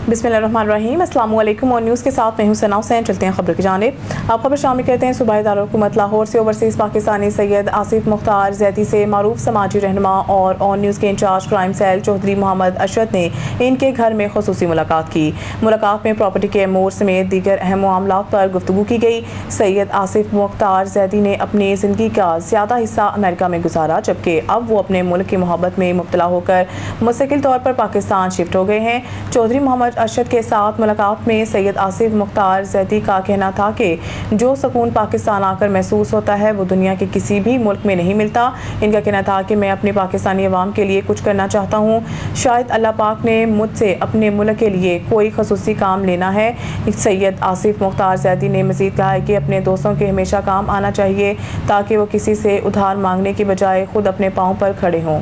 बिस्मिल्लाहिर्रहमानिर्रहीम, अस्सलाम वालेकुम। और न्यूज़ के साथ मैं हूं सना हुसैन। चलते हैं खबर की जानिब। आप खबर शामिल करते हैं सूबाई दारुल-हुकूमत लाहौर से ओवरसीज़ पाकिस्तानी सैयद आसिफ मुख्तार जैदी से मारूफ समाजी रहनुमा और ऑन न्यूज़ के incharge crime cell Chaudhry Mohammad Arshad ने इनके घर में खुसूसी मुलाकात की। मुलाकात में प्रॉपर्टी के अमूर समेत दीगर अहम मामलात पर गुफ्तगू की गई। सैयद आसिफ मुख्तार जैदी ने अपनी ज़िंदगी का ज़्यादा हिस्सा अमेरिका में गुजारा, जबकि अब वो अपने मुल्क की मोहब्बत में मुब्तला होकर मुस्तकिल तौर पर पाकिस्तान शिफ्ट हो गए हैं। चौधरी मोहम्मद अरशद के साथ मुलाकात में सैयद आसिफ मुख्तार जैदी का कहना था कि जो सुकून पाकिस्तान आकर महसूस होता है वो दुनिया के किसी भी मुल्क में नहीं मिलता। इनका कहना था कि मैं अपनी पाकिस्तानी अवाम के लिए कुछ करना चाहता हूँ। शायद अल्लाह पाक ने मुझसे अपने मुल्क के लिए कोई खसूसी काम लेना है। सैयद आसिफ मुख्तार जैदी ने मज़ीद कहा है कि अपने दोस्तों के हमेशा काम आना चाहिए ताकि वो किसी से उधार मांगने की बजाय खुद अपने पाँव पर खड़े हों।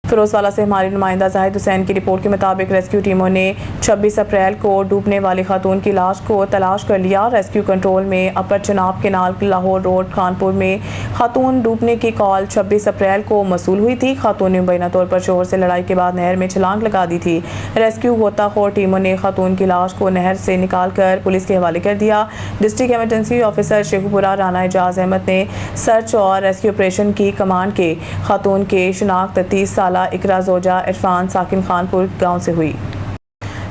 फिरोजवाला से हमारे नुमाइंदा जाहिद हुसैन की रिपोर्ट के मुताबिक रेस्क्यू टीमों ने 26 अप्रैल को डूबने वाली खातून की लाश को तलाश कर लिया। रेस्क्यू कंट्रोल में अपर चनाब केनाल लाहौर रोड खानपुर में खातून डूबने की कॉल 26 अप्रैल को मसूल हुई थी। खातून ने मुबैना तौर पर शोहर से लड़ाई के बाद नहर में छलांग लगा दी थी। रेस्क्यू गोताखोर टीमों ने खातून की लाश को नहर से निकाल कर पुलिस के हवाले कर दिया। District emergency officer Sheikhupura Rana Ejaz Ahmad ने सर्च और रेस्क्यू ऑपरेशन की कमान के खातून के शिनाख्त 30 साल इकरा जोजा इरफान साकिन खानपुर गांव से हुई।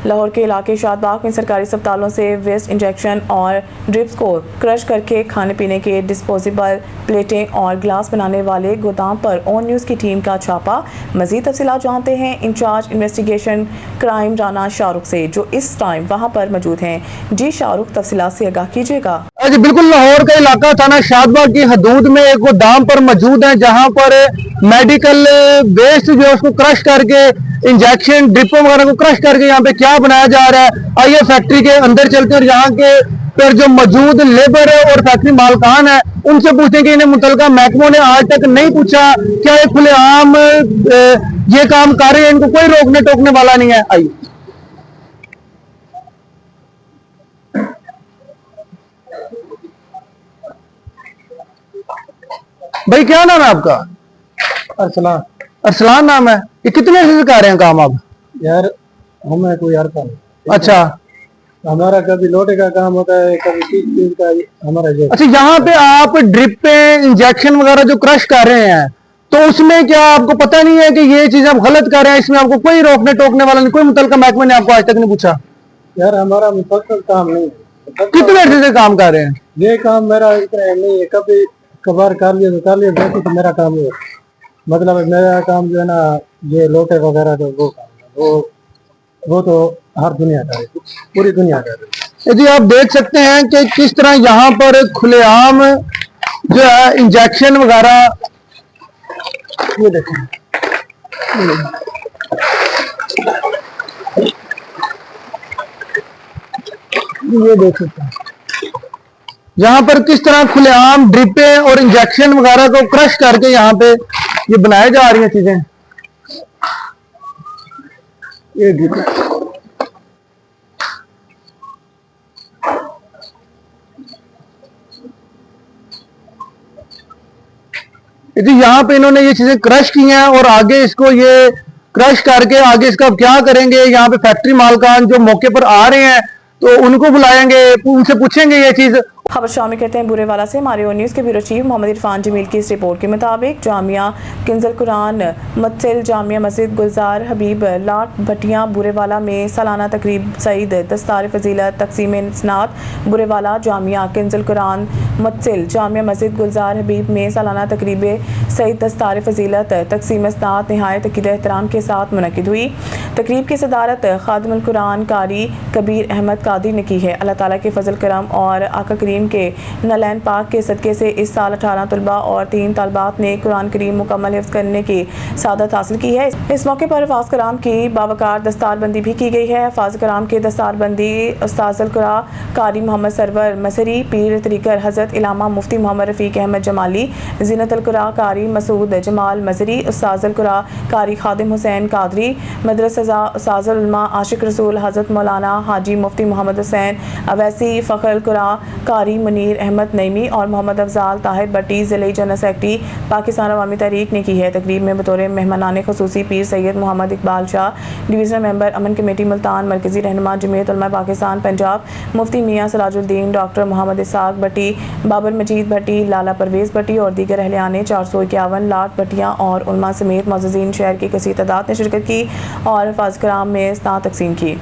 लाहौर के इलाके शादबाग में सरकारी अस्पतालों से वेस्ट इंजेक्शन और ड्रिप्स को क्रश करके खाने पीने के डिस्पोजेबल प्लेटें और ग्लास बनाने वाले गोदाम पर ऑन न्यूज़ की टीम का छापा। मजीद तफसीलात जानते हैं incharge investigation crime Rana Shahrukh से, जो इस टाइम वहां पर मौजूद हैं। जी शाहरुख, तफसीलात से आगाह कीजिएगा। जी बिल्कुल, लाहौर का इलाका थाना शादबाग की हदूद में एक गोदाम पर मौजूद है जहां पर मेडिकल वेस्ट जो है उसको क्रश करके इंजेक्शन ड्रिपों वगैरह को क्रश करके यहाँ पे क्या बनाया जा रहा है। आइए फैक्ट्री के अंदर चलते हैं और यहाँ के पर जो मौजूद लेबर है और फैक्ट्री मालकान है उनसे पूछते हैं कि इन्हें मुतलका महकमों ने आज तक नहीं पूछा क्या ये खुलेआम ये काम कर रहे हैं, इनको कोई रोकने टोकने वाला नहीं है। आइए भाई, क्या नाम है आपका? अरसलान। अरसलान नाम है। ये कितने अर्से से कर रहे हैं काम आप? यार हमें कोई अर्सा नहीं। अच्छा, हमारा कभी लोटे का काम होता है, कभी चीज का हमारा जो। अच्छा, यहाँ पे आप ड्रिप पे इंजेक्शन वगैरह जो क्रश कर रहे हैं तो उसमें क्या आपको पता नहीं है कि ये चीज आप गलत कर रहे हैं? इसमें आपको कोई रोकने टोकने वाला नहीं, कोई मुतलका महकमे ने आपको आज तक नहीं पूछा? यार हमारा मुफक्कल काम नहीं है। कितने अर्से से काम कर रहे हैं? ये काम मेरा इतना नहीं है, कभी कभार कर लिया तो कर लिया, बाकी तो मेरा काम नहीं है। मतलब मेरा काम जो है ना, ये लोटे वगैरह जो वो काम है वो तो हर दुनिया का है, पूरी दुनिया का है। जी आप देख सकते हैं कि किस तरह यहाँ पर खुलेआम जो है इंजेक्शन वगैरह, ये देखें, ये देख सकते हैं यहाँ पर किस तरह खुलेआम ड्रिपें और इंजेक्शन वगैरह को क्रश करके यहाँ पे ये बनाई जा रही हैं चीजें। ये ड्रिपें, जी यहाँ पे इन्होंने ये चीजें क्रश की हैं और आगे इसको ये क्रश करके आगे इसका क्या करेंगे। यहाँ पे फैक्ट्री मालकान जो मौके पर आ रहे हैं तो उनको बुलाएंगे, उनसे पूछेंगे ये चीज। खबर शामिल करते हैं बुरेवाला से। हमारे ऑन न्यूज़ के ब्यूरो चीफ मोहम्मद इरफान जमील की इस रिपोर्ट के मुताबिक जामिया किंजल कुरान मत्सिल जामिया मस्जिद गुलजार हबीब लाट भटिया बुरेवाला में सालाना तकरीब सईद दस्तार फजीलत तकसीम स्नात। बुरेवाला जामिया किंजल कुरान मत्सिल जामिया मस्जिद गुलजार हबीब में सालाना तकरीब सईद दस्तार फजीलत तकसीम स्नात नहायत अकीद एहतराम के साथ मुनक़िद हुई। तकरीब की सदारत खादिमुल कुरान कारी कबीर अहमद कादरी ने की है। अल्लाह ताला के फजल करम और आका करीम के नलैन पाक के सदक़े से इस साल 18 तलबा और 3 तलबात ने कुरान करीम मुकम्मल हिफ्ज़ करने की सादत हासिल की है। इस मौके पर हफ़ाज़ कराम की बावकार दस्तारबंदी भी की गई है। हफ़ाज़ कराम के दस्तारबंदी उस्ताज़ुल कुरा कारी मोहम्मद सरवर मसरी, पीर तरीक़र हज़रत इलामा मुफ्ती मोहम्मद रफ़ीक अहमद जमाली, ज़ीनतुल कुरा कारी मसूद जमाल मजरी, उस्ताज़ुल कुरा कारी खादिम हुसैन कादरी, मदरसा उस्ताज़ुल उलमा आशिक रसूल हज़रत मौलाना हाजी मुफ्ती मोहम्मद हुसैन अवैसी, फ़खरुल कुरा कारी मुनीर अहमद नईमी और मोहम्मद अफजाल ताहिर भट्टी ज़िले जनरल सेक्रेटरी पाकिस्तान अवामी तहरीक ने की है। तकरीब में बतौर मेहमानान खुसूसी पीर सैयद मोहम्मद इकबाल शाह, डिवीज़नल मेंबर अमन कमेटी मुल्तान, मरकज़ी रहनुमा जमीयत उलमा पाकिस्तान पंजाब, मुफ्ती मियाँ सराजुद्दीन, डॉक्टर मोहम्मद इसाक भट्टी, बाबर मजीद भट्टी, लाला परवेज़ भट्टी और दीगर अहलियाने 451 लाट भट्टियाँ और उलमा समेत मौजूदीन शहर की कसीर तादाद ने शिरकत की और हफ़ाज़ कराम में स्नात तकसीम की।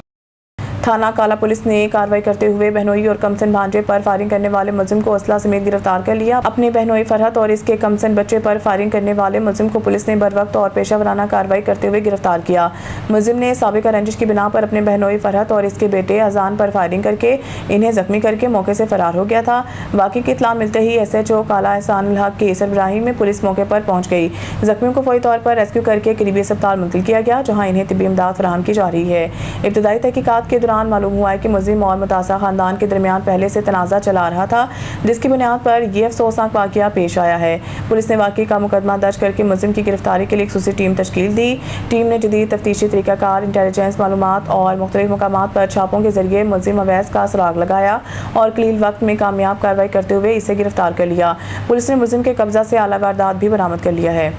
थाना काला पुलिस ने कार्रवाई करते हुए बहनोई और कमसन भांजे पर फायरिंग करने वाले मुलजिम को असला समेत गिरफ्तार कर लिया। अपने बहनोई फरहत और इसके कमसन बच्चे पर फायरिंग करने वाले मुलजिम को पुलिस ने बरवक्त और पेशा वराना कार्रवाई करते हुए गिरफ्तार किया। मुलजिम ने साबिका रंजिश की बिना पर अपने बहनोई फरहत और इसके बेटे अजान पर फायरिंग करके इन्हें जख्मी करके मौके से फरार हो गया था। वाक़ई की इत्तला मिलते ही SHO काला एहसान उल हक की सरबराही में पुलिस मौके पर पहुंच गई। जख्मियों को फौरी तौर पर रेस्क्यू करके करीबी अस्पताल मुंतकिल किया गया, जहाँ इन्हें तिब्बी इमदाद फराहम की जा रही है। इब्तदाई तहकीकात के दौरान मालूम हुआ है कि मुलजिम और मुतासा खानदान के दरमियान पहले से तनाज़ा चला रहा था, जिसकी बुनियाद पर यह अफसोसनाक वाक़या पेश आया है। पुलिस ने वाक़ई का मुकदमा दर्ज करके मुलजिम की गिरफ्तारी के लिए एक खुसूसी टीम तश्कील दी। टीम ने जदीद तफ्तीशी तरीक़ाकार, इंटेलिजेंस मालूमात और मुख्तलिफ मकामात पर छापों के जरिए मुलजिम अवैस का सुराग लगाया और कलील वक्त में कामयाब कार्रवाई करते हुए इसे गिरफ्तार कर लिया। पुलिस ने मुलजिम के कब्जा से आला वारदात भी बरामद कर लिया है।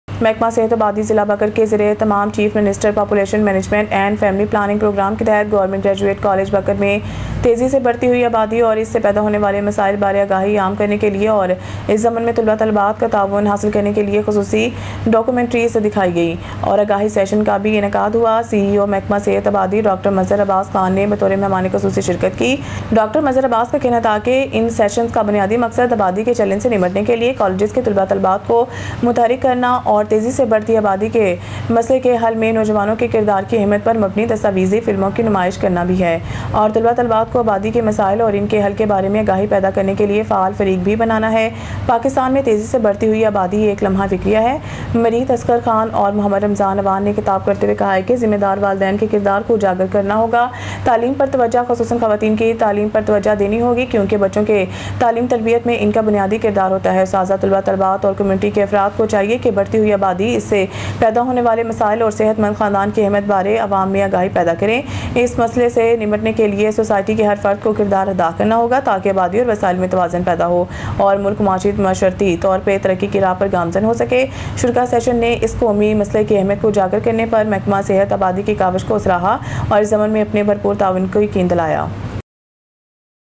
महकमा सेहत आबादी ज़िला बकर के ज़रिए तमाम chief minister population management and family planning programme के तहत गवर्नमेंट ग्रेजुएट कॉलेज बकर में तेज़ी से बढ़ती हुई आबादी और इससे पैदा होने वाले मसाइल बारे आगाही आम करने के लिए और इस ज़मन में तलबा तलबात का ताउन हासिल करने के लिए खुसूसी डॉक्यूमेंट्रीज दिखाई गई और आगाही सेशन का भी इनेकाद हुआ। CEO महकमा सेहत आबादी डॉक्टर मजहर अब्बास खान ने बतौर मेहमान खुसूसी शिरकत की। डॉक्टर मजहर अब्बास का कहना था कि इन सेशन का बुनियादी मकसद आबादी के चैलेंज से निपटने के लिए कॉलेज के तलबा तलबात को मुतहरिक करना और तेज़ी से बढ़ती आबादी के मसले के हल में नौजवानों के किरदार की अहमियत पर मबनी दस्तावेजी फिल्मों की नुमाइश करना भी है और तलबा तलबात को आबादी के मसाइल और इनके हल के बारे में आगाही पैदा करने के लिए फ़ाल फरीक भी बनाना है। पाकिस्तान में तेज़ी से बढ़ती हुई आबादी एक लम्हा फिक्रिया है। मरीद असगर खान और मोहम्मद रमज़ान अवान ने किताब करते हुए कहा है कि ज़िम्मेदार वालिदैन के किरदार को उजागर करना होगा। तालीम पर तवज्जो, ख़ुसूसन ख़वातीन की तालीम पर तवज्जो देनी होगी, क्योंकि बच्चों के तालीम तरबियत में इनका बुनियादी किरदार होता है। उस्ताज़ा, तलबा तलबात और कम्यूनिटी के अफराद को चाहिए कि बढ़ती हुई आबादी, इससे पैदा होने वाले मसाइल और सेहतमंद ख़ानदान की अहमियत बारे अवाम में आगाही पैदा करें। इस मसले से निपटने के लिए सोसाइटी के हर फर्द को किरदार अदा करना होगा ताकि आबादी और वसाइल में तवाज़ुन पैदा हो और मुल्क माशरती तौर पर तरक्की की राह पर गामजन हो सके। शुरा सेशन ने इस कौमी मसले की अहमियत को उजागर करने पर महकमा सेहत आबादी की काविश को सराहा और इस ज़मन में अपने भरपूर ताउन को यकीन दिलाया।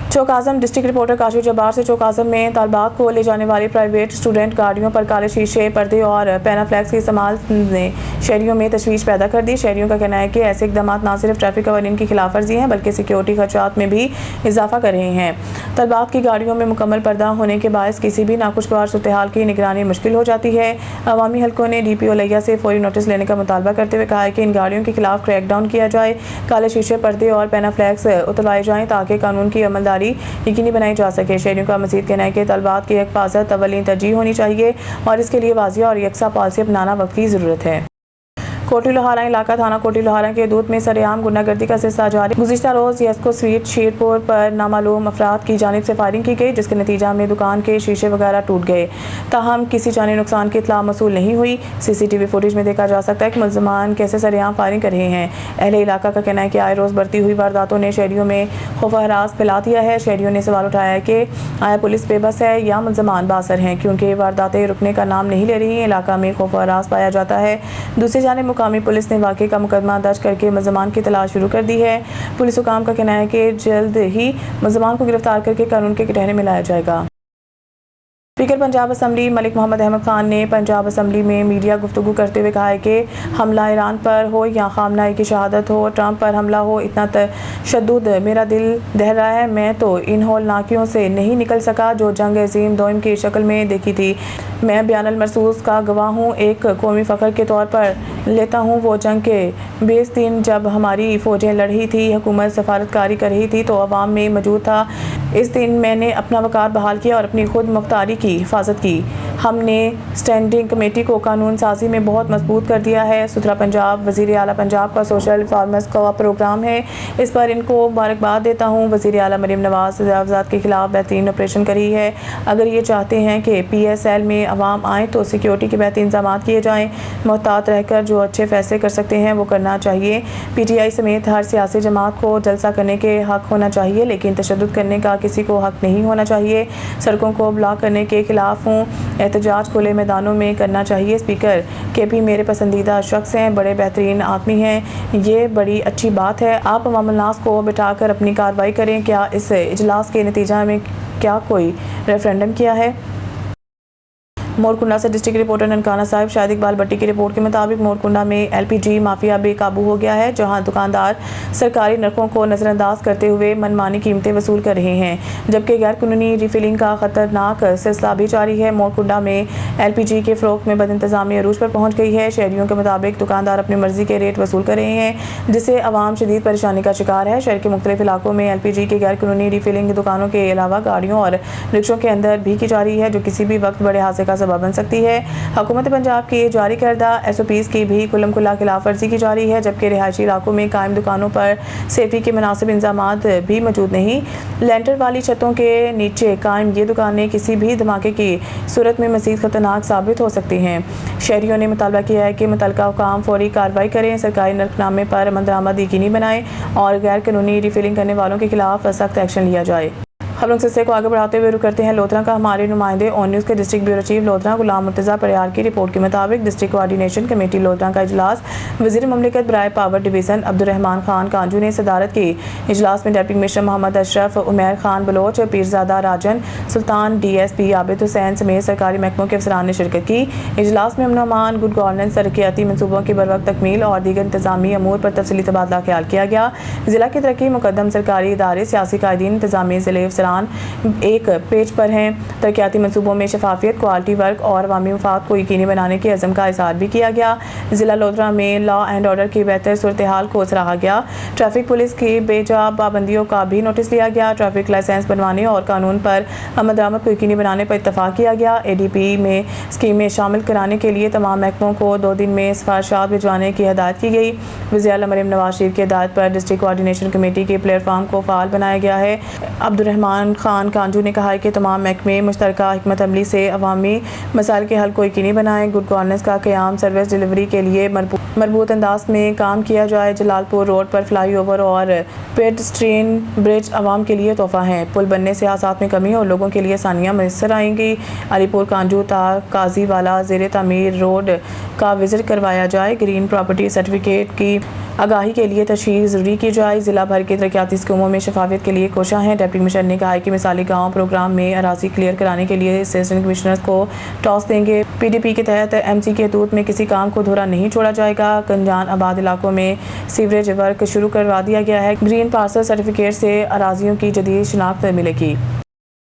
चौक आज़म डिस्ट्रिक्ट रिपोर्टर काशिफ जब्बार से चौक आज़म में तालबात को ले जाने वाली प्राइवेट स्टूडेंट गाड़ियों पर काले शीशे, पर्दे और पैनाफ्लैक्स के इस्तेमाल ने शहरियों में तशवीश पैदा कर दी। शहरियों का कहना है कि ऐसे इकदाम न सिर्फ ट्रैफिक कवानीन की खिलाफ वर्जी हैं बल्कि सिक्योरिटी खर्चात में भी इजाफा कर रहे हैं। तालबात की गाड़ियों में मुकम्मल पर्दा होने के बायस किसी भी नाखुशगवार सूरत हाल की निगरानी मुश्किल हो जाती है। अवामी हल्कों ने DPO लिया से फौरी नोटिस लेने का मुतालबा करते हुए कहा है कि इन गाड़ियों के खिलाफ क्रैकडाउन किया जाए, काले शीशे, पर्दे और पैनाफ्लैक्स उतरवाए जाएँ ताकि कानून की अमलदारी यकीनी बनाई जा सके। शहरियों का मज़ीद कहना है कि तलबात की हिफाजत अव्वलीन तरजीह होनी चाहिए और इसके लिए वाज़िया और यकसा पॉलिसी अपनाना वक्त की ज़रूरत है। कोटी लोहारा इलाका थाना कोटी लोहारा के दूध में सरेआम गुंडागर्दी का सिलसिला जारी। गुज़िश्ता रोज़ येस्को स्वीट शीरपुर पर नामालूम अफराद की जानिब से फायरिंग की गई, जिसके नतीजा में दुकान के शीशे वगैरह टूट गए। ताहम किसी जानी नुकसान की इतला मसूल नहीं हुई। CCTV फुटेज में देखा जा सकता है कि मुलज़मान कैसे सरेआम फायरिंग कर रहे हैं। अहले इलाका का कहना है कि आए रोज़ बढ़ती हुई वारदातों ने शहरियों में खौफ हरास फैला दिया है। शहरियों ने सवाल उठाया है कि आया पुलिस बेबस है या मुलज़मान बासर हैं, क्योंकि वारदातें रुकने का नाम नहीं ले रही हैं। इलाका में खौफ हरास पाया जाता है। दूसरी जानिब मुकामी पुलिस ने वाक़े का मुकदमा दर्ज करके मुलज़मान की तलाश शुरू कर दी है। पुलिस हुकाम का कहना है कि जल्द ही मुलज़मान को गिरफ्तार करके कानून के कटहरे में लाया जाएगा। स्पीकर पंजाब असम्बली मलिक मोहम्मद अहमद खान ने पंजाब असम्बली में मीडिया गुफ्तगू करते हुए कहा है कि हमला ईरान पर हो या खामनाई की शहादत हो, ट्रंप पर हमला हो, इतना तशद्दुद मेरा दिल दह रहा है। मैं तो इन होलनाकियों से नहीं निकल सका जो जंग अज़ीम दोइम की शक्ल में देखी थी। मैं बयानुल महसूस का गवाह हूँ। एक कौमी फ़ख्र के तौर पर लेता हूँ वो जंग के 20 दिन जब हमारी फ़ौजें लड़ रही थी, हुकूमत सफारतकारी कर रही थी तो अवाम में मौजूद था। इस दिन मैंने अपना वक़ार बहाल किया और अपनी खुद मुख्तारी की हिफाजत की। हमने स्टैंडिंग कमेटी को कानून साजी में बहुत मजबूत कर दिया है। सुथरा पंजाब वज़ीर आला पंजाब का सोशल रिफॉर्म्स का प्रोग्राम है, इस पर इनको मुबारकबाद देता हूँ। वज़ीर आला मरीम नवाज़ सजावजात के खिलाफ बेहतरीन ऑपरेशन करी है। अगर ये चाहते हैं कि PSL में अवाम आए तो सिक्योरिटी के बेहतरीन इंतजाम किए जाएँ। मोहतात रहकर जो अच्छे फैसले कर सकते हैं वो करना चाहिए। PTI समेत हर सियासी जमात को जलसा करने के हक होना चाहिए, लेकिन तशद्दुद करने का किसी को हक नहीं होना चाहिए। सड़कों को ब्लॉक करने के खिलाफ हूँ। एहतजाज खुले मैदानों में करना चाहिए। स्पीकर केपी मेरे पसंदीदा शख्स हैं, बड़े बेहतरीन आदमी हैं, ये बड़ी अच्छी बात है। आप अवाम नास को बिठाकर अपनी कार्रवाई करें। क्या इस इजलास के नतीजा में क्या कोई रेफरेंडम किया है? मोरकुंडा से डिस्ट्रिक्ट रिपोर्टर ननकाना साहिब शाहिद इकबाल भट्टी की रिपोर्ट के मुताबिक मोरकुंडा में एलपीजी माफिया बेकाबू हो गया है, जहां दुकानदार सरकारी नरखों को नजरअंदाज करते हुए मनमानी कीमतें वसूल कर रहे हैं, जबकि गैर कानूनी रिफिलिंग का खतरनाक सिलसिला भी जारी है। मोरकुंडा में एलपीजी के फरोख्त में बदइंतजामी अरूज पर पहुंच गई है। शहरियों के मुताबिक दुकानदार अपनी मर्जी के रेट वसूल कर रहे हैं, जिससे आवाम शदीद परेशानी का शिकार है। शहर के मुख्तलिफ इलाकों में एलपीजी के गैर कानूनी रिफिलिंग दुकानों के अलावा गाड़ियों और रिक्शों के अंदर भी की जा रही है, जो किसी भी वक्त बड़े हादसे का सबब बन सकती है। हुकूमत पंजाब की जारी करदा एसओपीज़ की भी खुल्लम खुल्ला खिलाफ वर्जी की जा रही है, जबकि रिहायशी इलाकों में कायम दुकानों पर सेफ्टी के मुनासिब इंतजामात भी मौजूद नहीं। लेंटर वाली छतों के नीचे कायम ये दुकानें किसी भी धमाके की सूरत में मज़ीद खतरनाक साबित हो सकती हैं। शहरियों ने मुतालबा किया है कि मुतल्लिका हुकाम फौरी कार्रवाई करें, सरकारी नरखनामे पर अमल-दरामद यकीनी बनाएं और गैर कानूनी रिफिलिंग करने वालों के खिलाफ सख्त एक्शन लिया जाए। खबरों के सिलसिले को आगे बढ़ाते हुए रुक करते हैं लोधरा का। हमारे नुमाइंदे ऑन न्यूज़ के डिस्ट्रिक्ट ब्यूरो चीफ लोधरा गुलाम मुर्तज़ा परियार की रिपोर्ट के मुताबिक डिस्ट्रिक्ट कोऑर्डिनेशन कमेटी लोधरा का इजलास वज़ीर ममलिकत बराए पावर डिवीज़न अब्दुर्रहमान खान कांजू ने सदारत की। इजलास में deputy commissioner Mohammad Ashraf, Umair Khan Baloch, Pirzada Rajan, Sultan, DSP Abid Hussain समेत सरकारी महकमों के अफसरान ने शिरकत की। इजलास में अमन अमान, गुड गवर्नेंस, तरक्याती मनसूबों की बरवक्त तकमील और दीगर इंतजामी अमूर पर तफसीली तबादला ख्याल किया गया। जिला की तरक्की मुकदम सरकारी इदारे, सियासी कायदीन, इंतजामी ज़िले अफसरान एक पेज पर हैं। तरक्याती मनसूबों में शफाफियत, क्वालिटी वर्क और अवामी मफाद को यकीनी बनाने के अज़म का इज़हार भी किया गया। जिला लोधरा में लॉ एंड ऑर्डर की बेहतर सूरत हाल को सराहा गया। ट्रैफिक पुलिस की बेजा पाबंदियों का भी नोटिस लिया गया। ट्रैफिक लाइसेंस बनवाने और कानून पर अमल दरामद को यकीनी बनाने पर इत्तफाक किया गया। ADP में स्कीमें शामिल कराने के लिए तमाम महकमों को 2 दिन में सिफारिशात भिजवाने की हिदायत की गई। वज़ीर आला मरीम नवाज शरीफ की हिदायत पर डिस्ट्रिक्ट कोऑर्डिनेशन कमेटी के प्लेटफार्म को फ़ाल बनाया गया है। अब्दुर्रहमान खान कांजू ने कहा है कि तमाम महकमे मुश्तरका हिकमत अमली से अवामी मसाइल के हल को यकीनी बनाएं। गुड गवर्नेंस का क़याम, सर्विस डिलीवरी के लिए मरबूत अंदाज में काम किया जाए। जलालपुर रोड पर फ्लाई ओवर और पेडेस्ट्रियन ब्रिज आवाम के लिए तोहफा है। पुल बनने से हादसात में कमी और लोगों के लिए आसानियाँ मैसर आएंगी। अलीपुर कांजू ता काजीवाला ज़ेरे तामीर रोड का विजिट करवाया जाए। ग्रीन प्रॉपर्टी सर्टिफिकेट की आगाही के लिए तशहीर ज़रूरी की जाए। ज़िला भर के तरक्याती स्कीमों में शफाफियत के लिए कोशा है। डिप्टी कमिश्नर ने कहा है कि मिसाली गाँव प्रोग्राम में अराजी क्लियर कराने के लिए असिस्टेंट कमिश्नर्स को टॉस देंगे। PDP के तहत MC के हदूद में किसी काम को अधूरा नहीं छोड़ा जाएगा। गंजान आबाद इलाकों में सीवरेज वर्क शुरू करवा दिया गया है। ग्रीन पार्सल सर्टिफिकेट से अराजियों की जदीद शिनाख्त मिलेगी।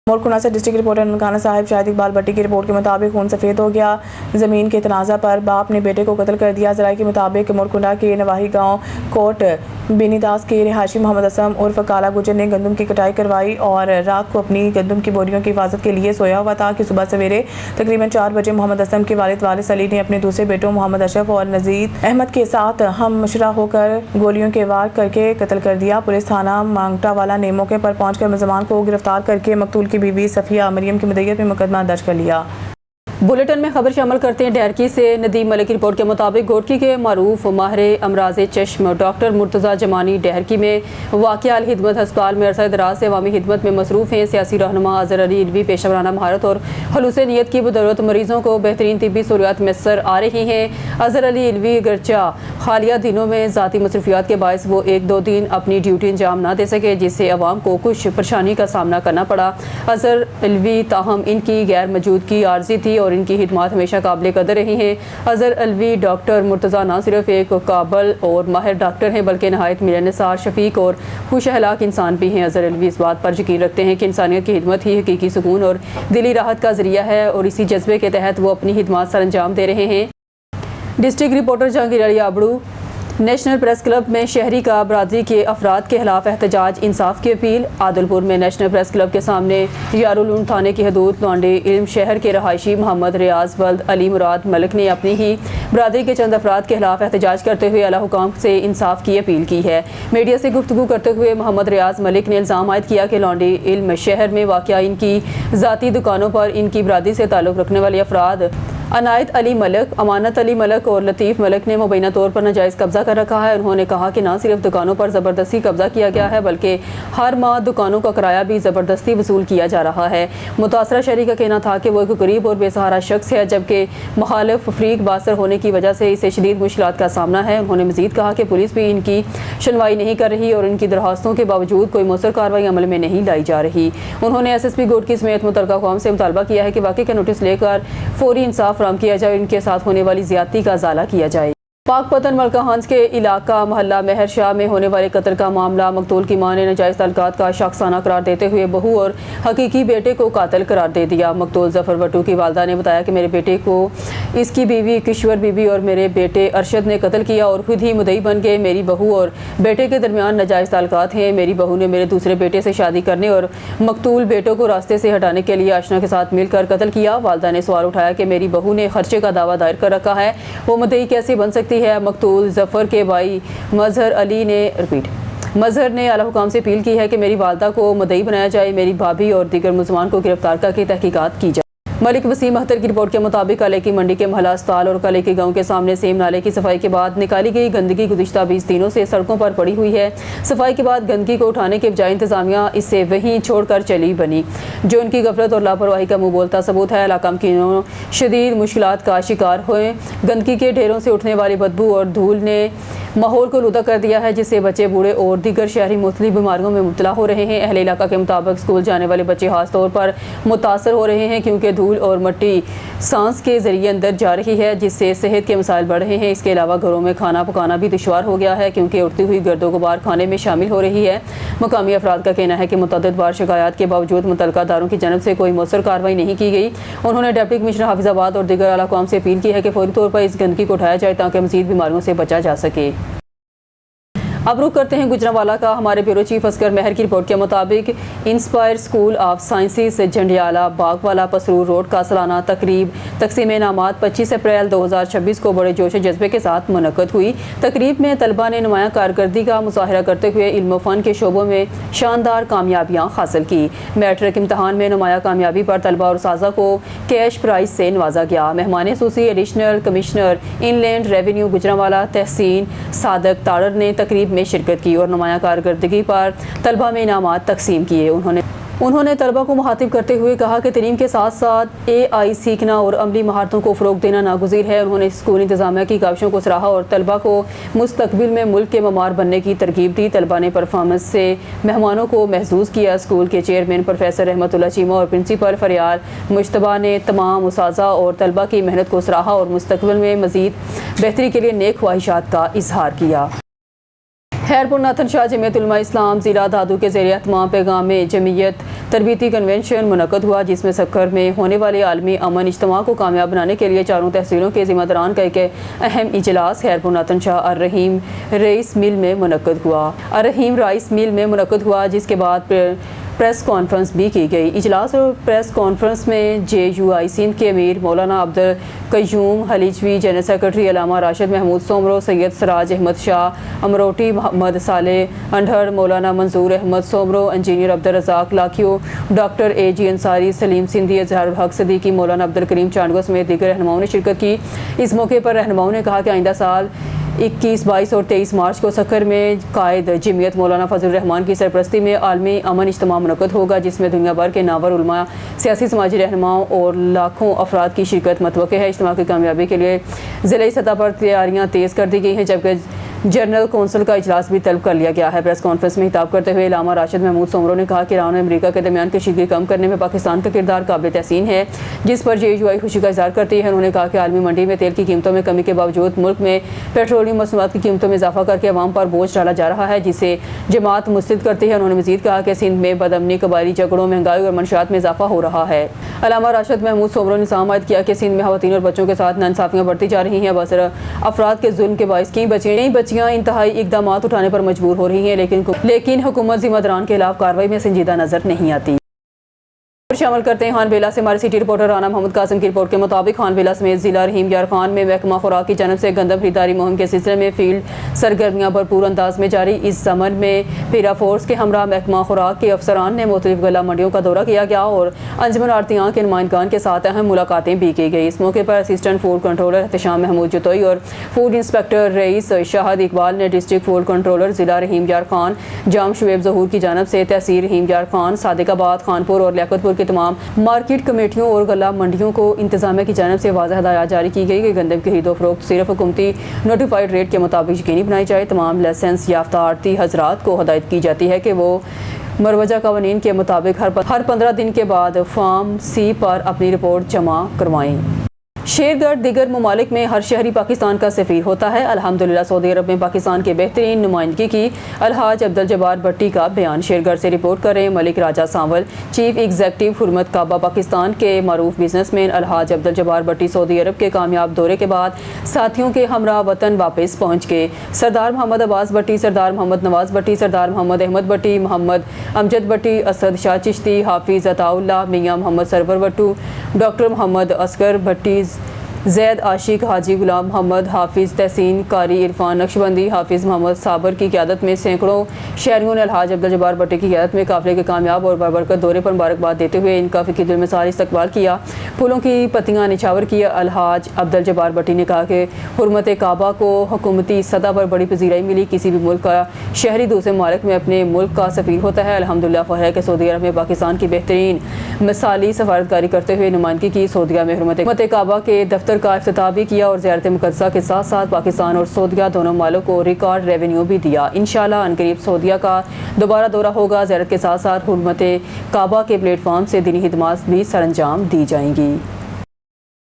मोरकुंडा से डिस्ट्रिक्ट रिपोर्टर ननकाना साहिब शाहिद इकबाल भट्टी की रिपोर्ट के मुताबिक खून सफ़ेद हो गया। ज़मीन के तनाज़ा पर बाप ने बेटे को कत्ल कर दिया। ज़राए के मुताबिक मोरकुंडा के नवाही गांव कोट बेनीदास के रिहायशी मोहम्मद असम उर्फ काला गुजर ने गंदम की कटाई करवाई और रात को अपनी गंदम की बोरियों की हिफाजत के लिए सोया हुआ था कि सुबह सवेरे तकरीबन 4 बजे मोहम्मद असम के वालिद अली ने अपने दूसरे बेटों मोहम्मद अशरफ और नज़ीर अहमद के साथ हम मशरा होकर गोलियों के वार करके कत्ल कर दिया। पुलिस थाना मांगटा वाला ने मौके पर पहुंचकर मुलजमान को गिरफ्तार करके मकतूल की बीवी सफिया मरियम की मदय्यत में मुकदमा दर्ज कर लिया। बुलेटिन में खबर शामिल करते हैं डेहरकी से। नदीम मलिक की रिपोर्ट के मुताबिक घोटकी के मारूफ माहिर अमराज चश्म डॉक्टर मुर्तज़ा जमानी डेहरकी में वाक़िया अल हिदमत अस्पताल में अरसा दराज से अवामी खिदमत में मसरूफ़ हैं। सियासी रहनुमा अज़हर अली इल्वी पेशा वराना महारत और खलूस नीयत की बदौलत मरीज़ों को बेहतरीन तिब्बी सहूलियात मैसर आ रही हैं। अज़हर अली इल्वी अगरचा हालिया दिनों में ज़ाती मसरूफियात के बायस वो 1-2 दिन अपनी ड्यूटी अंजाम ना दे सके, जिससे अवाम को कुछ परेशानी का सामना करना पड़ा। अज़हर इल्वी ताहम इनकी गैर मौजूदगी आर्जी थी और इनकी खिदमत हमेशा काबिल कदर रही हैं। अज़हर अलवी डॉक्टर मुर्तज़ा न सिर्फ एक काबल और माहिर डॉक्टर हैं, बल्कि नहायत मिलनसार, शफीक और खुश अखलाक इंसान भी हैं। अज़हर अलवी इस बात पर यकीन रखते हैं कि इंसानियत की खिदमत ही हकीकी सुकून और दिली राहत का ज़रिया है और इसी जज्बे के तहत वो अपनी खिदमत सर अंजाम दे रहे हैं। District reporter Jahangir Ali Abro. National press club में शहरी का बरादरी के अफराद के खिलाफ एहतजाज, इंसाफ की अपील। आदलपुर में नेशनल प्रेस क्लब के सामने यारुल थाने की हदूद लौंडे इल्म शहर के रहायशी मोहम्मद रियाज वल्द अली मुराद मलिक ने अपनी ही बरादरी के चंद अफराद के खिलाफ एहतजाज करते हुए आला हुकाम से इंसाफ की अपील की है। मीडिया से गुफ्तगू करते हुए मोहम्मद रियाज मलिक ने इल्ज़ाम आयद किया कि लौंडे इल्म शहर में वाक़या इनकी ज़ाती दुकानों पर इनकी बरादरी से ताल्लुक़ रखने वाले अफराद अनायत अली मलक, अमानत अली मलक और लतीफ़ मलक ने मुबैना तौर पर नाजायज़ कब्ज़ा कर रखा है। उन्होंने कहा कि न सिर्फ दुकानों पर ज़बरदस्ती कब्ज़ा किया गया है बल्कि हर माह दुकानों का किराया भी ज़बरदस्ती वसूल किया जा रहा है। मुतासरा शहरी का कहना था कि वो एक गरीब और बेसहारा शख्स है, जबकि मुखालिफ फरीक बासर होने की वजह से इसे शदीद मुश्किलात का सामना है। उन्होंने मज़ीद कहा कि पुलिस भी इनकी सुनवाई नहीं कर रही और इनकी दरख्वास्तों के बावजूद कोई मौसर कार्रवाई अमल में नहीं लाई जा रही। उन्होंने SSP गोडकी समेत मुतल्लिका अक़वाम से मुतालबा किया है कि वाक़ई का नोटिस लेकर फौरी इंसाफ फराहम किया जाए, इनके साथ होने वाली ज़्यादती का इज़ाला किया जाए। पाकपतन मलका हंस के इलाका मोहल्ला मेहर शाह में होने वाले कत्ल का मामला, मकतूल की मां ने नाजायज़ तल्लुकात का शाखसाना करार देते हुए बहू और हकीकी बेटे को कातिल करार दे दिया। मकतूल जफर भट्टू की वालदा ने बताया कि मेरे बेटे को इसकी बीवी किश्वर बीबी और मेरे बेटे अरशद ने कत्ल किया और खुद ही मुदई बन गए। मेरी बहू और बेटे के दरमियान नाजायज़ तल्लुकात हैं। मेरी बहू ने मेरे दूसरे बेटे से शादी करने और मकतूल बेटों को रास्ते से हटाने के लिए आशना के साथ मिलकर कत्ल किया। वालदा ने सवाल उठाया कि मेरी बहू ने खर्चे का दावा दायर कर रखा है, वो मुदई कैसे बन सकती है। मकतूल जफर के भाई मजहर ने आला हुकाम से अपील की है कि मेरी वालदा को मुदई बनाया जाए, मेरी भाभी और दीगर मुलजमान को गिरफ्तार करके तहकीकात की जाए। मलिक वसीम अख्तर की रिपोर्ट के मुताबिक कले की मंडी के महला अस्पताल और कले के गांव के सामने सेम नाले की सफाई के बाद निकाली गई गंदगी गुज़िश्ता 20 दिनों से सड़कों पर पड़ी हुई है। सफाई के बाद गंदगी को उठाने के बजाय इंतजामिया इसे वहीं छोड़कर चली बनी, जो उनकी गफलत और लापरवाही का मुंह बोलता सबूत है। इलाका में शदीद मुश्किलात का शिकार हुए। गंदगी के ढेरों से उठने वाली बदबू और धूल ने माहौल को लुदा कर दिया है, जिससे बच्चे, बूढ़े और दीगर शहरी मुख्तलिफ बीमारियों में मुब्तला हो रहे हैं। अहले इलाका के मुताबिक स्कूल जाने वाले बच्चे खास तौर पर मुतासर हो रहे हैं, क्योंकि धूल और मट्टी सांस के जरिए अंदर जा रही है, जिससे सेहत के मसाइल बढ़ रहे हैं। इसके अलावा घरों में खाना पकाना भी दुश्वार हो गया है, क्योंकि उड़ती हुई गर्दो गुबार खाने में शामिल हो रही है। मुकामी अफराद का कहना है कि मुतअद्दिद बार शिकायत के बावजूद मुतल्लिका दारों की जानब से कोई मौसर कार्रवाई नहीं की गई। उन्होंने डिप्टी कमिश्नर हाफिजाबाद और दीगर आला हुकाम से अपील की है कि फौरी तौर पर इस गंदगी को उठाया जाए ताकि मज़ीद बीमारियों से बचा जा सके। अब रुख करते हैं गुजरांवाला का। हमारे ब्यूरो चीफ असगर मेहर की रिपोर्ट के मुताबिक inspire school of sciences Jandiala Bagwala Pasrur road का सालाना तकरीब तकसीम इनामात 25 अप्रैल 2026 को बड़े जोश जज्बे के साथ मुनक़्क़द हुई। तकरीब में तलबा ने नुमायाँ कारकर्दगी का मुज़ाहिरा करते हुए इल्म फ़न के शोबों में शानदार कामयाबियाँ हासिल की। मैट्रिक इम्तहान में नुमायाँ कामयाबी पर तलबा और साज़ा को कैश प्राइज़ से नवाजा गया। मेहमान ख़ुसूसी additional commissioner inland revenue Gujranwala Tahseen Sadiq Tarar ने तकरीब में शिरकत की और नुमायाँ कारकर्दगी पर तलबा में इनामात तकसीम किए। उन्होंने तलबा को मुखातिब करते हुए कहा कि तलीम के साथ साथ AI सीखना और अमली महारतों को फ़रोग़ देना नागुज़ीर है। उन्होंने स्कूल इंतज़ामिया की काविशों को सराहा और तलबा को मुस्तक़बिल में मुल्क के ममार बनने की तरगीब दी। तलबा ने परफॉर्मेंस से मेहमानों को महसूस किया। स्कूल के चेयरमैन प्रोफेसर रहमतुल्लाह चीमा और प्रिंसिपल फरियाल मुश्तबा ने तमाम उस्ताज़ा और तलबा की मेहनत को सराहा और मुस्तक़बिल में मज़ीद बेहतरी के लिए नेक ख्वाहिशात का इजहार किया। खैरपुर नाथन शाह जमीयत उलमा इस्लाम ज़िला दादू के ज़रिए एहतमाम पैगाम जमीयत तरबीती कन्वेंशन मुनक़्क़द हुआ, जिसमें सक्कर में होने वाले आलमी अमन इज्तिमा को कामयाब बनाने के लिए चारों तहसीलों के ज़िम्मेदारान का एक अहम इजलास खैरपुर नाथन शाह अर्रहीम राइस मिल में मुनक़्क़द हुआ, जिसके बाद प्रेस कॉन्फ्रेंस भी की गई। इजलास और प्रेस कॉन्फ्रेंस में JUI सिंध के अमीर मौलाना अब्दुल कय्यूम हलीजवी, जनरल सेक्रेटरी अलामा राशिद महमूद सोमरो, सैयद सराज अहमद शाह अमरोटी, मोहम्मद सालेह अंधड़, मौलाना मंजूर अहमद सोमरो, इंजीनियर अब्दुल रज़ाक लाखियो, डॉक्टर AG अंसारी, सलीम सिंधी, अजहर हक सदीकी, मौलाना अब्दुल करीम चांडगो समेत दीगर रहनुमाओं ने शिरकत की। इस मौके पर रहनुमाओं ने कहा कि आइंदा साल 21, 22 और 23 मार्च को सक्कर में कायद जमीयत मौलाना फजल रहमान की सरपरस्ती में आलमी अमन इज्तिमा मुनक़्क़द होगा, जिसमें दुनिया भर के नावर उलमा, सियासी समाजी रहनुमाओं और लाखों अफराद की शिरकत मतवक़्क़ है। इज्तिमा की कामयाबी के लिए ज़िले सतह पर तैयारियाँ तेज़ कर दी गई हैं, जबकि जनरल कौंसिल का इजलास भी तलब कर लिया गया है। प्रेस कॉन्फ्रेंस में खिताब करते हुए अलामा राशिद महमूद सोमरो ने कहा कि ईरान और अमेरिका के दरमियान कशीदगी कम करने में पाकिस्तान का किरदार काबिल तहसीन है, जिस पर JUI खुशी का इज़हार करती है। उन्होंने कहा कि आलमी मंडी में तेल की कीमतों में कमी के बावजूद मुल्क में पेट्रोलियम मसनूआत की कीमतों में इजाफा करके अवाम पर बोझ डाला जा रहा है, जिसे जमात मुस्तरद करती है। उन्होंने मज़ीद कहा कि सिंध में बदअमनी, कबायली झगड़ों, महंगाई और मनशात में इजाफा हो रहा है। अलामा राशिद महमूद सोमरो ने सामायद किया कि सिंध में ख़वातीन और बच्चों के साथ नाइंसाफ़ियाँ बढ़ती जा रही हैं। बसर अफराद के जुल्म के बायस कई बच्चियाँ इंतहाई इक़दामात उठाने पर मजबूर हो रही हैं, लेकिन हुकूमत ज़िम्मेदारान के खिलाफ कार्रवाई में संजीदा नज़र नहीं आती। शामिल करते हैं खानबेला से हमारे सिटी रिपोर्टर राना मोहम्मद कासिम की रिपोर्ट के मुताबिक खानबेला समेत जिला रहीम यार खान में महकमा खुराक की जानब से गंदम खरीदारी मुहिम के सिलसिले में फील्ड सरगर्मियां भरपूर अंदाज में जारी। इस समन में पीरा फोर्स के हमरा महकमा खुराक के अफसरान ने मुख्तलिफ गला मंडियों का दौरा किया गया और अंजुमन आरतियां के नुमाइंदगान के साथ अहम मुलाकातें भी की गई। इस मौके पर assistant food controller Ehtesham Mahmood Jatoi और फूड इंस्पेक्टर रईस शाहद इकबाल ने डिस्ट्रिक्ट फूड कंट्रोलर जिला रहीम यार खान जाम शुएब जहूर की जानब से तहसील रहीम यार खान, सादिकाबाद, खानपुर और लियाकतपुर के तमाम मार्केट कमेटियों और गला मंडियों को इंतजामिया की जानब से वाज़ह हदायत जारी की गई कि गंदम की खरीदो फरोख्त सिर्फ हुकूमती नोटिफाइड रेट के मुताबिक यकीनी बनाई जाए। तमाम लाइसेंस याफ्ता आड़ती हजरात को हदायत की जाती है कि वो मरवजा कवानीन के मुताबिक हर 15 दिन के बाद फॉर्म सी पर अपनी रिपोर्ट जमा करवाएं। शेरगढ़ दिगर ममालिक में हर शहरी पाकिस्तान का सफ़ीर होता है। अल्हम्दुलिल्लाह सऊदी अरब में पाकिस्तान के बेहतरीन नुमाइंदगी की अलहाज अब्दुल जब्बार भट्टी का बयान। शेरगढ़ से रिपोर्ट कर रहे हैं मलिक राजा सांवल। चीफ एग्जीक्यूटिव हुर्मत काबा पाकिस्तान के मरूफ बिजनेसमैन अलहाज अब्दुल जब्बार भट्टी सऊदी अरब के कामयाब दौरे के बाद साथियों के हमरा वतन वापस पहुँच गए। सरदार मोहम्मद अब्बास भट्टी, सरदार मोहम्मद नवाज भट्टी, सरदार मोहम्मद अहमद भट्टी, मोहम्मद अमजद भट्टी, असद शाह चिश्ती, हाफिज़ अताउल्लाह, मियाँ मोहम्मद सरवर भट्टू, डॉक्टर मोहम्मद असगर भट्टी, जैद आशिक, हाजी गुलाम मोहम्मद, हाफिज़ तहसीन, कारी इरफान नक्शबंदी, हाफिज़ मोहम्मद साबर की क़यादत में सैकड़ों शहरियों ने अलहाज अब्दुल जब्बार भट्टी की क़यादत में काफ़िले के कामयाब और बरकत दौरे पर मुबारकबाद देते हुए इनका फ़िक्र मिसाल इस्तकबाल किया। फूलों की पत्तियाँ निछावर की। अलहाज अब्दुल जब्बार भट्टी ने कहा कि हुर्मत काबा को हुकूमती सतह पर बड़ी पजीराई मिली। किसी भी मुल्क का शहरी दूसरे मुल्क में अपने मुल्क का सफ़ीर होता है। अल्हम्दुलिल्लाह फ़ख्र है कि सऊदी अरब में पाकिस्तान की बेहतरीन मिसाली सफारतकारी करते हुए नुमाइंदगी की। सऊदिया में हुर्मत काबा के दफ्तर का इफ्तिताह भी किया और ज़ियारत मुक़द्दसा के साथ साथ पाकिस्तान और सऊदिया दोनों मालों को रिकॉर्ड रेवेन्यू भी दिया। इंशाअल्लाह अनकरीब सऊदिया का दोबारा दौरा होगा। ज़ियारत के साथ साथ हुर्मत काबा के प्लेटफॉर्म से दीनी खिदमत भी सरअंजाम दी जाएंगी।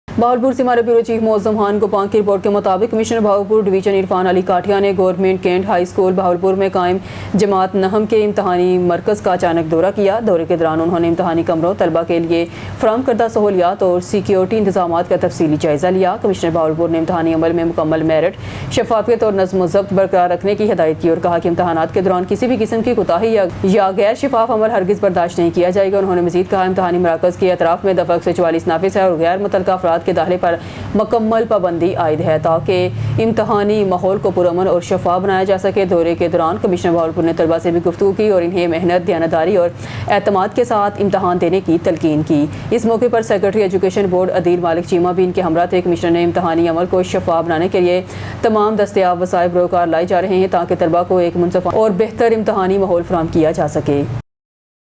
बहावलपुर से हमारे ब्यूरो चीफ मौज़म खान गोपांग की रिपोर्ट के मुताबिक कमिश्नर बहावलपुर डिवीजन इरफान अली काठिया ने government cantt high school Bahawalpur में कायम जमात नहम के इम्तहानी मरकज़ का अचानक दौरा किया। दौरे के दौरान उन्होंने इम्तहानी कमरों, तलबा के लिए फराहम करदा सहूलियात और सिक्योरिटी इंतजाम का तफसीली जायज़ा लिया। कमिश्नर बहावलपुर ने इम्तहानी अमल में मुकम्मल मेरिट, शफाफियत और नज़्म व ज़ब्त बरकरार रखने की हिदायत की और कहा कि इम्तहानात के दौरान किसी भी किस्म की कोताही या गैर शफाफ अमल हरगिज़ बर्दाश्त नहीं किया जाएगा। उन्होंने मज़ीद कहा इम्तहानी मराकज़ के अतराफ़ में दफ़ा 144 नाफिज़ है और गैर मुतल्लिक़ा अफराद के दाखिले पर मुकम्मल पाबंदी आयद है ताकि इम्तहानी माहौल को पुरअमन और शफाफ बनाया जा सके। दौरे के दौरान कमिश्नर बहावलपुर ने तलबा से भी गुफ्तगू की और इन्हें मेहनत, दयानतदारी और एतमाद के साथ इम्तहान देने की तलकीन की। इस मौके पर सेक्रेटरी एजुकेशन बोर्ड अदील मालिक चीमा भी इनके हमरा थे। कमिश्नर ने इम्तहानी अमल को शफाफ बनाने के लिए तमाम दस्तियाब वसाइल बरोकार लाई जा रहे हैं ताकि तलबा को एक मुनसफ़ और बेहतर इम्तहानी माहौल फराहम किया जा सके।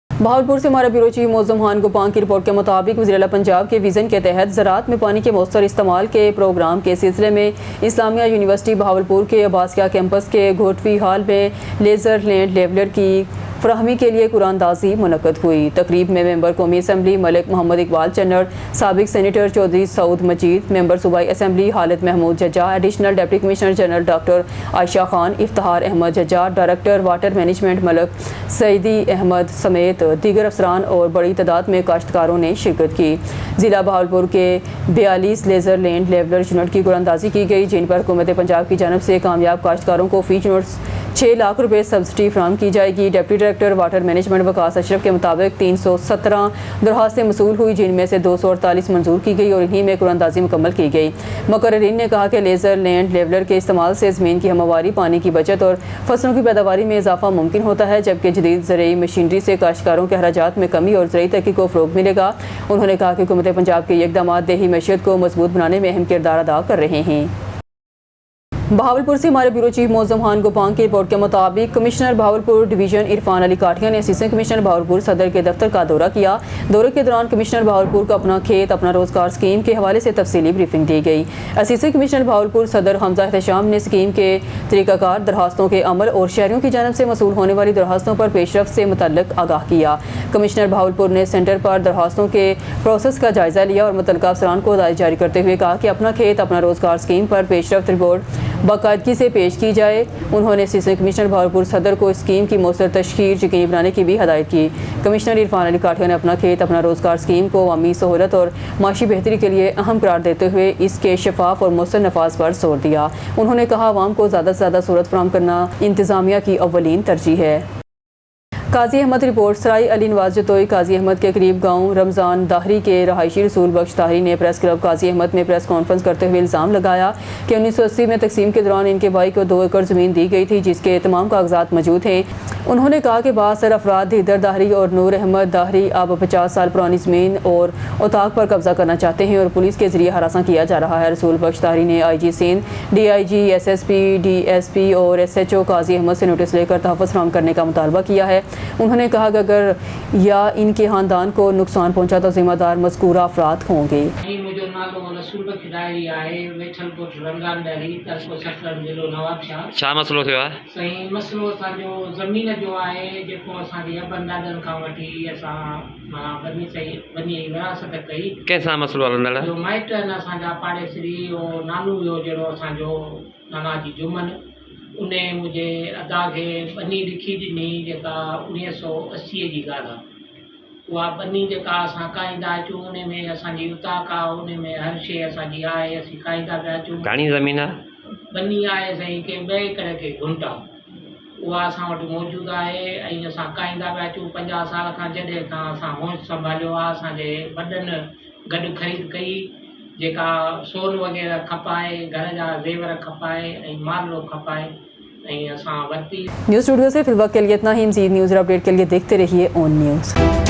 बहावलपुर से हमारा ब्यूरो चीफ मौज़म खान गोपांग की रिपोर्ट के मुताबिक वज़ीर आला पंजाब के विज़न के तहत ज़राअत में पानी के मौसर इस्तेमाल के प्रोग्राम के सिलसिले में इस्लामिया यूनिवर्सिटी बहावलपुर के अब्बासिया कैंपस के घोटवी हॉल में लेज़र लैंड लेवलर की फराहमी के लिए कुरानदाजी मुनक़द हुई। तकरीब में मेंबर कौमी असम्बली मलिक मोहम्मद इकबाल चन्नर, साबिक सेनेटर चौधरी सऊद मजीद, मेंबर सूबाई assembly Halid Mahmood Jajja, additional deputy commissioner general doctor Ayesha Khan, Iftikhar Ahmad Jajja, director water management Malik Saeedi Ahmad समेत दीगर अफसरान और बड़ी तादाद में काश्तकारों ने शिरकत की। ज़िला बहावलपुर के 42 लेज़र लैंड लेवलर यूनिट की कुरानदाजी की गई जिन पर हुकूमत पंजाब की जानब से कामयाब काश्तकारों को फी यूनिट्स 6 लाख रुपये सब्सिडी फराहम की जाएगी। Deputy director water management Waqas Ashraf के मुताबिक 317 दरखास्तें मसूल हुई जिनमें से 248 मंजूर की गई और इन्हीं में कुरानदाजी मुकम्मल की गई। मुकर्रिरीन ने कहा कि लेज़र लैंड लेवलर के इस्तेमाल से ज़मीन की हमवारी, पानी की बचत और फसलों की पैदावारी में इजाफा मुमकिन होता है जबकि जदीद ज़रूरी मशीनरी से काश्तकारों के अखराजात में कमी और ज़रूरी तरक्की को फ़रोग़ मिलेगा। उन्होंने कहा कि हुकूमत पंजाब के इक़दामात देही मैशियत को मजबूत बनाने में अहम किरदार अदा कर रहे हैं। बहावलपुर से हमारे ब्यूरो चीफ मौज़म खान गोपांग की रिपोर्ट के मुताबिक कमिश्नर बहावलपुर डिवीजन इरफान अली काठिया ने असिस्टेंट कमिश्नर बहावलपुर सदर के दफ्तर का दौरा किया। दौरे के दौरान कमिश्नर बहावलपुर को अपना खेत अपना रोजगार स्कीम के हवाले से तफसीली ब्रीफिंग दी गई। असिस्टेंट कमिश्नर बहावलपुर सदर हमजा एहतशाम ने स्कीम के तरीक़ाकार, दरखास्तों के अमल और शहरियों की जानब से मसूल होने वाली दरखास्तों पर पेशरफ से मुतल्लिक़ आगाह किया। कमिश्नर बहावलपुर ने सेंटर पर दरखास्तों के प्रोसेस का जायज़ा लिया और मुतल्लिक़ा अफसरान को हिदायत जारी करते हुए कहा कि अपना खेत अपना रोजगार स्कीम पर पेशरफ रिपोर्ट बाकायदगी से पेश की जाए। उन्होंने असिस्टेंट कमिश्नर बहावलपुर सदर को स्कीम की मौसर तशकील यकीनी बनाने की भी हदायत की। कमिश्नर इरफान अली काठिया ने अपना खेत अपना रोजगार स्कीम को अवामी सहूलत और माशी बेहतरी के लिए अहम करार देते हुए इसके शफाफ और मौसर नफाज पर जोर दिया। उन्होंने कहा आवाम को ज़्यादा से ज़्यादा सहूलत फराहम करना इंतज़ामिया की अव्वलीन तरजीह है। काजी अहमद रिपोर्ट। सराय अली नवाज जतोई काजी अहमद के करीब गांव रमज़ान दाहरी के रहायशी रसूल बख्श दाहरी ने प्रेस क्लब काजी अहमद में प्रेस कॉन्फ्रेंस करते हुए इल्ज़ाम लगाया कि 1980 में तकसीम के दौरान इनके भाई को 2 एकड़ ज़मीन दी गई थी जिसके तमाम कागजात मौजूद हैं। उन्होंने कहा कि बासर अफराद हिदर दाहरी और नूर अहमद दाहरी अब 50 साल पुरानी ज़मीन और औताक पर कब्जा करना चाहते हैं और पुलिस के जरिए हरासा किया जा रहा है। रसूल बख्श दाहरी ने IG Sindh, DIG, SSP, DSP और SHO काजी अहमद से नोटिस लेकर तहफ़्फ़ुज़ फराहम करने का मुतालबा किया है। उन्होंने कहा कि अगर या इनके ख़ानदान को नुकसान पहुँचा तो ज़िम्मेदार मज़कूरा अफराद होंगे। मुंहिंजो नालो रसूल बख्श दाहरी आहे, वेठलकोट रमज़ान दाहरी, तलको सफर ज़िलो नवाबशाह। छा मसलो थियो आहे? साईं मसइलो असांजो ज़मीन जो आहे, जेको असांजे अबनि ॾाॾनि खां वठी असां वञी विरासत कई। कंहिंसां मसलो हलंदड़? जो माइट आहिनि असांजा पाड़ेसरी, उहो नानू हुयो जहिड़ो असांजो नानाजी जुमन, उन मुंहिंजे अदा खे बनी लिखी ॾिनी जेका 1980 जी ॻाल्हि आहे। उहा बनी जेका असां काईंदा अचूं, उन में असांजी उताक आहे, उन में हर शइ असांजी आहे, असीं काईंदा पिया अचूं। घणी ज़मीन आहे? बनी आहे साईं के 2 एकड़ के घुंटा, उहा असां वटि मौजूदु आहे ऐं असां काईंदा पिया अचूं। 50 साल खां जॾहिं खां असां होश संभालियो आहे, असांजे वॾनि गॾु ख़रीद कई, जेका सोन वग़ैरह खपाए, घर जा ज़ेवर खपाए ऐं मालो खपाए ऐं असां वरिती। न्यूज़ स्टूडियो से फिलहाल के लिए इतना ही। मज़ीद न्यूज़ अपडेट के लिए देखते रहिए ऑन न्यूज़।